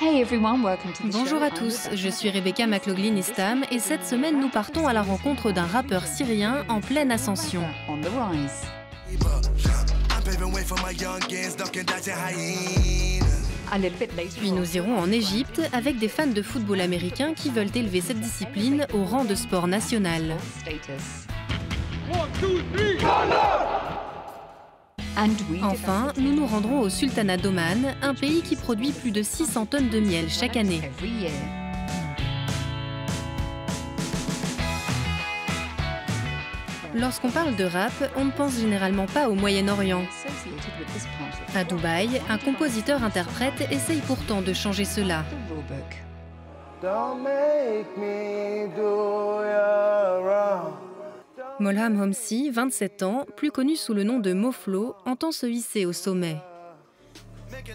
Bonjour à tous, je suis Rebecca McLaughlin-Istam et cette semaine nous partons à la rencontre d'un rappeur syrien en pleine ascension. Puis nous irons en Égypte avec des fans de football américain qui veulent élever cette discipline au rang de sport national. Enfin, nous nous rendrons au Sultanat d'Oman, un pays qui produit plus de 600 tonnes de miel chaque année. Lorsqu'on parle de rap, on ne pense généralement pas au Moyen-Orient. À Dubaï, un compositeur-interprète essaye pourtant de changer cela. Molham Homsi, 27 ans, plus connu sous le nom de Mo-Flow, entend se hisser au sommet.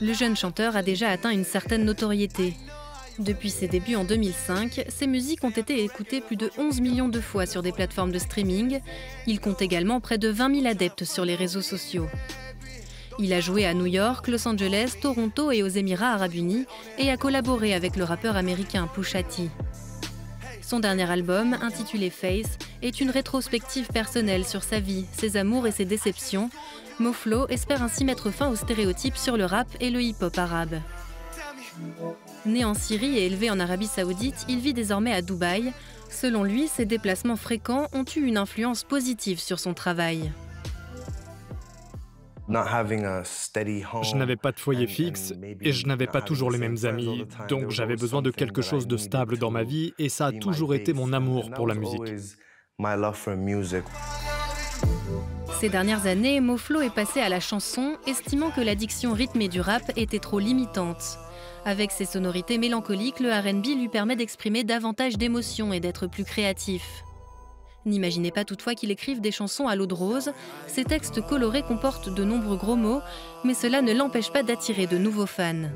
Le jeune chanteur a déjà atteint une certaine notoriété. Depuis ses débuts en 2005, ses musiques ont été écoutées plus de 11 millions de fois sur des plateformes de streaming. Il compte également près de 20 000 adeptes sur les réseaux sociaux. Il a joué à New York, Los Angeles, Toronto et aux Émirats Arabes Unis et a collaboré avec le rappeur américain Pusha T. Son dernier album, intitulé Face, est une rétrospective personnelle sur sa vie, ses amours et ses déceptions. Mo-Flow espère ainsi mettre fin aux stéréotypes sur le rap et le hip-hop arabe. Né en Syrie et élevé en Arabie Saoudite, il vit désormais à Dubaï. Selon lui, ses déplacements fréquents ont eu une influence positive sur son travail. Je n'avais pas de foyer fixe et je n'avais pas toujours les mêmes amis, donc j'avais besoin de quelque chose de stable dans ma vie et ça a toujours été mon amour pour la musique. Ces dernières années, Mo-Flow est passé à la chanson, estimant que l'addiction rythmée du rap était trop limitante. Avec ses sonorités mélancoliques, le R&B lui permet d'exprimer davantage d'émotions et d'être plus créatif. N'imaginez pas toutefois qu'il écrive des chansons à l'eau de rose. Ses textes colorés comportent de nombreux gros mots, mais cela ne l'empêche pas d'attirer de nouveaux fans.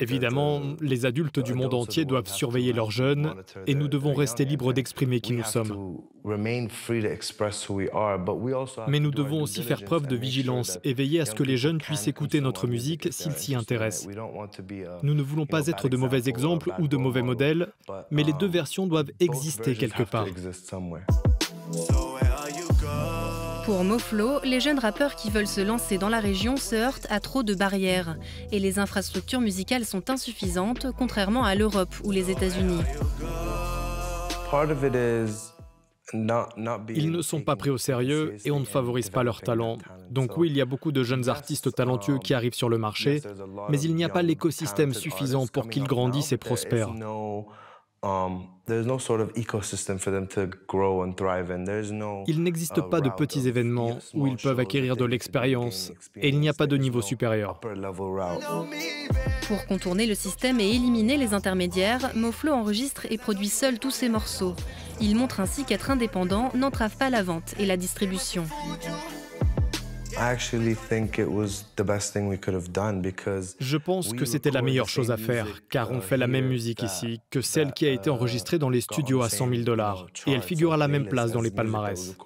Évidemment, les adultes du monde entier doivent surveiller leurs jeunes et nous devons rester libres d'exprimer qui nous sommes. Mais nous devons aussi faire preuve de vigilance et veiller à ce que les jeunes puissent écouter notre musique s'ils s'y intéressent. Nous ne voulons pas être de mauvais exemples ou de mauvais modèles, mais les deux versions doivent exister quelque part. Pour Mo-Flow, les jeunes rappeurs qui veulent se lancer dans la région se heurtent à trop de barrières et les infrastructures musicales sont insuffisantes, contrairement à l'Europe ou les États-Unis. Ils ne sont pas pris au sérieux et on ne favorise pas leur talent. Donc oui, il y a beaucoup de jeunes artistes talentueux qui arrivent sur le marché, mais il n'y a pas l'écosystème suffisant pour qu'ils grandissent et prospèrent. Il n'existe pas de petits événements où ils peuvent acquérir de l'expérience et il n'y a pas de niveau supérieur. Pour contourner le système et éliminer les intermédiaires, Mo-Flow enregistre et produit seul tous ses morceaux. Il montre ainsi qu'être indépendant n'entrave pas la vente et la distribution. Je pense que c'était la meilleure chose à faire, car on fait la même musique ici que celle qui a été enregistrée dans les studios à 100 000 $, et elle figure à la même place dans les palmarès.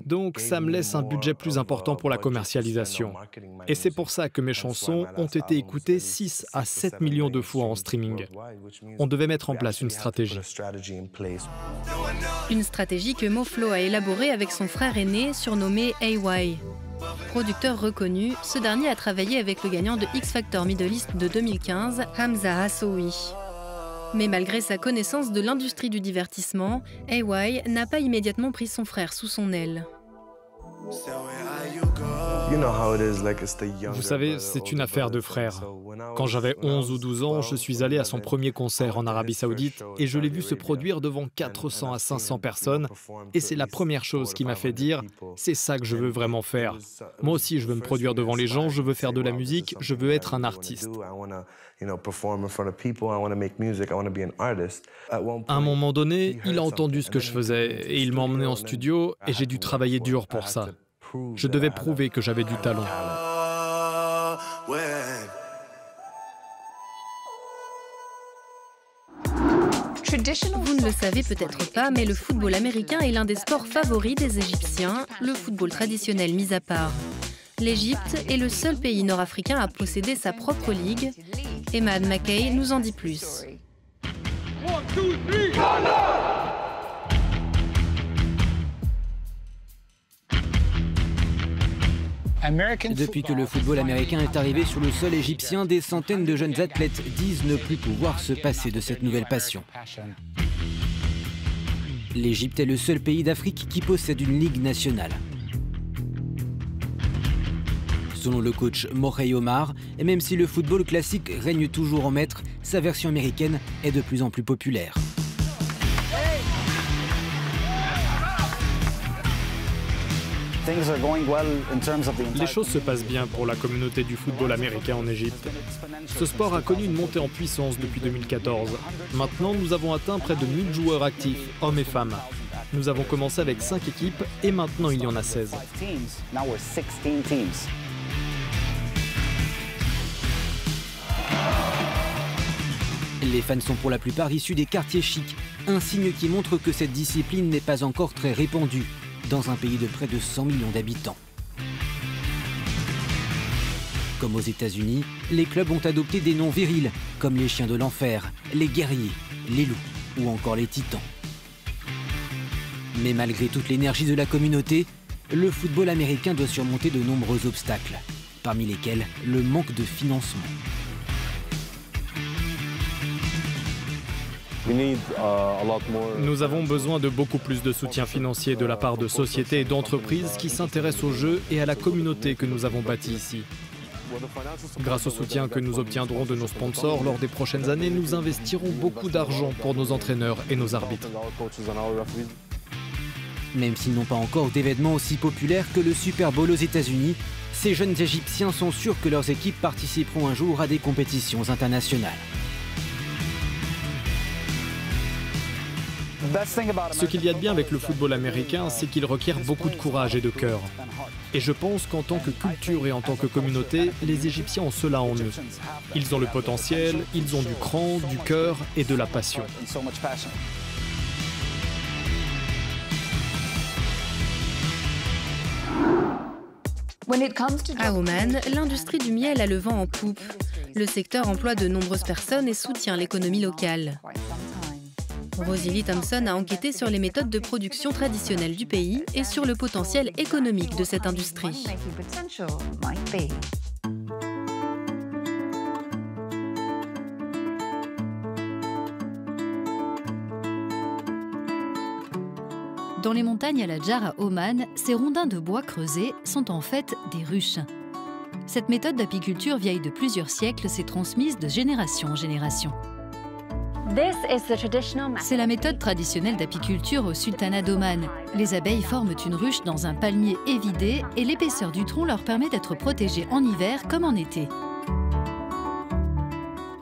Donc ça me laisse un budget plus important pour la commercialisation. Et c'est pour ça que mes chansons ont été écoutées 6 à 7 millions de fois en streaming. On devait mettre en place une stratégie. Une stratégie que Mo-Flow a élaborée avec son frère aîné, surnommé AY. Producteur reconnu, ce dernier a travaillé avec le gagnant de X Factor Middle East de 2015, Hamza Hassoui. Mais malgré sa connaissance de l'industrie du divertissement, AY n'a pas immédiatement pris son frère sous son aile. Vous savez, c'est une affaire de frères. Quand j'avais 11 ou 12 ans, je suis allé à son premier concert en Arabie Saoudite et je l'ai vu se produire devant 400 à 500 personnes. Et c'est la première chose qui m'a fait dire « c'est ça que je veux vraiment faire. Moi aussi, je veux me produire devant les gens, je veux faire de la musique, je veux être un artiste. » À un moment donné, il a entendu ce que je faisais et il m'a emmené en studio et j'ai dû travailler dur pour ça. Je devais prouver que j'avais du talent. Vous ne le savez peut-être pas, mais le football américain est l'un des sports favoris des Égyptiens, le football traditionnel mis à part. L'Égypte est le seul pays nord-africain à posséder sa propre ligue. Emad Mackay nous en dit plus. Depuis que le football américain est arrivé sur le sol égyptien, des centaines de jeunes athlètes disent ne plus pouvoir se passer de cette nouvelle passion. L'Égypte est le seul pays d'Afrique qui possède une ligue nationale. Selon le coach Morey Omar, et même si le football classique règne toujours en maître, sa version américaine est de plus en plus populaire. Les choses se passent bien pour la communauté du football américain en Égypte. Ce sport a connu une montée en puissance depuis 2014. Maintenant, nous avons atteint près de 1000 joueurs actifs, hommes et femmes. Nous avons commencé avec 5 équipes et maintenant il y en a 16. Les fans sont pour la plupart issus des quartiers chics, un signe qui montre que cette discipline n'est pas encore très répandue dans un pays de près de 100 millions d'habitants. Comme aux États-Unis, les clubs ont adopté des noms virils, comme les Chiens de l'Enfer, les Guerriers, les Loups ou encore les Titans. Mais malgré toute l'énergie de la communauté, le football américain doit surmonter de nombreux obstacles, parmi lesquels le manque de financement. Nous avons besoin de beaucoup plus de soutien financier de la part de sociétés et d'entreprises qui s'intéressent au jeu et à la communauté que nous avons bâtie ici. Grâce au soutien que nous obtiendrons de nos sponsors lors des prochaines années, nous investirons beaucoup d'argent pour nos entraîneurs et nos arbitres. Même s'ils n'ont pas encore d'événements aussi populaires que le Super Bowl aux États-Unis, ces jeunes Égyptiens sont sûrs que leurs équipes participeront un jour à des compétitions internationales. Ce qu'il y a de bien avec le football américain, c'est qu'il requiert beaucoup de courage et de cœur. Et je pense qu'en tant que culture et en tant que communauté, les Égyptiens ont cela en eux. Ils ont le potentiel, ils ont du cran, du cœur et de la passion. À Oman, l'industrie du miel a le vent en poupe. Le secteur emploie de nombreuses personnes et soutient l'économie locale. Rosie Lee Thompson a enquêté sur les méthodes de production traditionnelles du pays et sur le potentiel économique de cette industrie. Dans les montagnes à la Djar à Oman, ces rondins de bois creusés sont en fait des ruches. Cette méthode d'apiculture vieille de plusieurs siècles s'est transmise de génération en génération. C'est la méthode traditionnelle d'apiculture au sultanat d'Oman. Les abeilles forment une ruche dans un palmier évidé et l'épaisseur du tronc leur permet d'être protégées en hiver comme en été.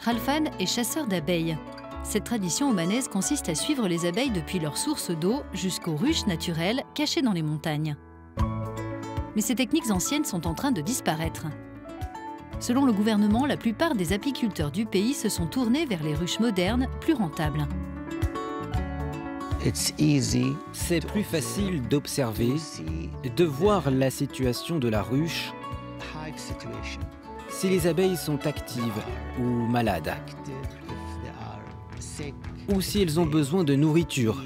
Khalfan est chasseur d'abeilles. Cette tradition omanaise consiste à suivre les abeilles depuis leur source d'eau jusqu'aux ruches naturelles cachées dans les montagnes. Mais ces techniques anciennes sont en train de disparaître. Selon le gouvernement, la plupart des apiculteurs du pays se sont tournés vers les ruches modernes, plus rentables. C'est plus facile d'observer, de voir la situation de la ruche, si les abeilles sont actives ou malades, ou si elles ont besoin de nourriture.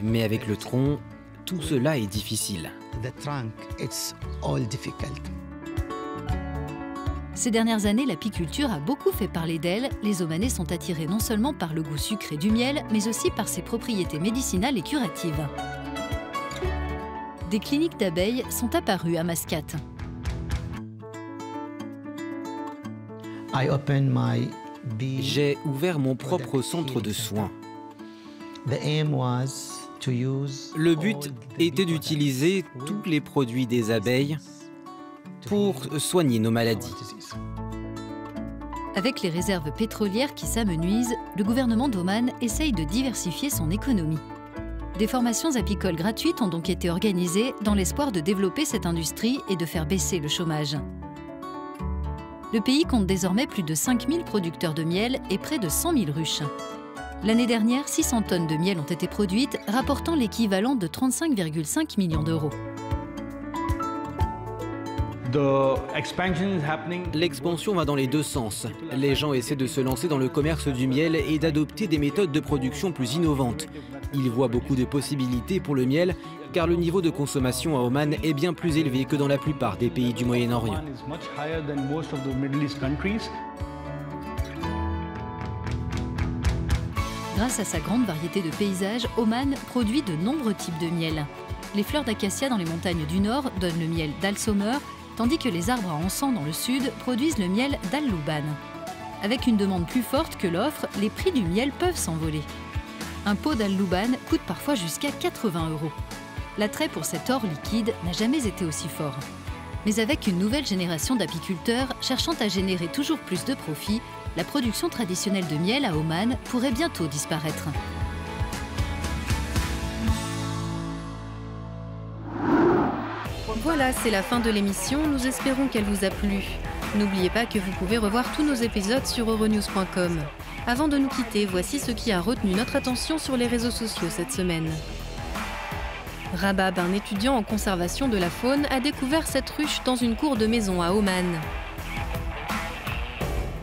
Mais avec le tronc, tout cela est difficile. Ces dernières années, l'apiculture a beaucoup fait parler d'elle. Les Omanais sont attirés non seulement par le goût sucré du miel, mais aussi par ses propriétés médicinales et curatives. Des cliniques d'abeilles sont apparues à Mascate. J'ai ouvert mon propre centre de soins. Le but était d'utiliser tous les produits des abeilles pour soigner nos maladies. Avec les réserves pétrolières qui s'amenuisent, le gouvernement d'Oman essaye de diversifier son économie. Des formations apicoles gratuites ont donc été organisées dans l'espoir de développer cette industrie et de faire baisser le chômage. Le pays compte désormais plus de 5000 producteurs de miel et près de 100 000 ruches. L'année dernière, 600 tonnes de miel ont été produites, rapportant l'équivalent de 35,5 millions d'euros. L'expansion va dans les deux sens. Les gens essaient de se lancer dans le commerce du miel et d'adopter des méthodes de production plus innovantes. Ils voient beaucoup de possibilités pour le miel, car le niveau de consommation à Oman est bien plus élevé que dans la plupart des pays du Moyen-Orient. Grâce à sa grande variété de paysages, Oman produit de nombreux types de miel. Les fleurs d'acacia dans les montagnes du nord donnent le miel d'Al-Somer, tandis que les arbres à encens dans le sud produisent le miel d'Al-Louban. Avec une demande plus forte que l'offre, les prix du miel peuvent s'envoler. Un pot d'Al-Louban coûte parfois jusqu'à 80 €. L'attrait pour cet or liquide n'a jamais été aussi fort. Mais avec une nouvelle génération d'apiculteurs cherchant à générer toujours plus de profits, la production traditionnelle de miel à Oman pourrait bientôt disparaître. Voilà, c'est la fin de l'émission. Nous espérons qu'elle vous a plu. N'oubliez pas que vous pouvez revoir tous nos épisodes sur euronews.com. Avant de nous quitter, voici ce qui a retenu notre attention sur les réseaux sociaux cette semaine. Rabab, un étudiant en conservation de la faune, a découvert cette ruche dans une cour de maison à Oman.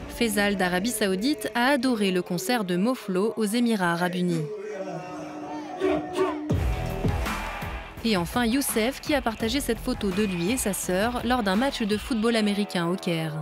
Faisal d'Arabie Saoudite a adoré le concert de Moflo aux Émirats Arabes Unis. Et enfin Youssef qui a partagé cette photo de lui et sa sœur lors d'un match de football américain au Caire.